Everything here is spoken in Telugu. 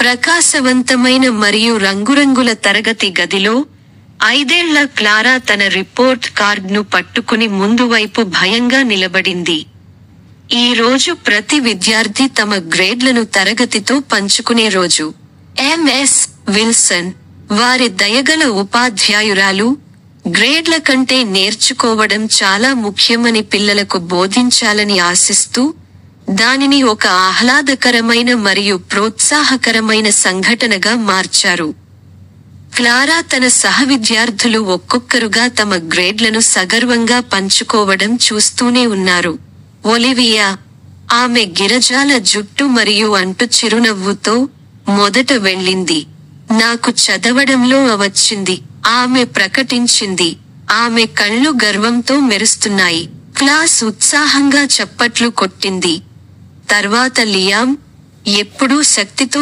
ప్రకాశవంతమైన మరియు రంగురంగుల తరగతి గదిలో 5 ఏళ్ల క్లారా తన రిపోర్ట్ కార్డ్ను పట్టుకుని ముందువైపు భయంగా నిలబడింది. ఈ రోజు ప్రతి విద్యార్థి తమ గ్రేడ్లను తరగతితో పంచుకునే రోజు. ఎంఎస్ విల్సన్, వారి దయగల ఉపాధ్యాయురాలు, గ్రేడ్ల కంటే నేర్చుకోవడం చాలా ముఖ్యమని పిల్లలకు బోధించాలని ఆశిస్తూ, దానిని ఒక ఆహ్లాదకరమైన మరియు ప్రోత్సాహకరమైన సంఘటనగా మార్చారు. క్లారా తన సహవిద్యార్థులు ఒక్కొక్కరుగా తమ గ్రేడ్లను సగర్వంగా పంచుకోవడం చూస్తూనే ఉన్నారు. ఒలివియా, ఆమె గిరజాల జుట్టు మరియు అంటు చిరునవ్వుతో, మొదట వెళ్ళింది. నాకు చదవడంలో వచ్చింది, ఆమె ప్రకటించింది. ఆమె కళ్ళు గర్వంతో మెరుస్తున్నాయి. క్లాస్ ఉత్సాహంగా చప్పట్లు కొట్టింది. తర్వాత లియామ్, ఎప్పుడూ శక్తితో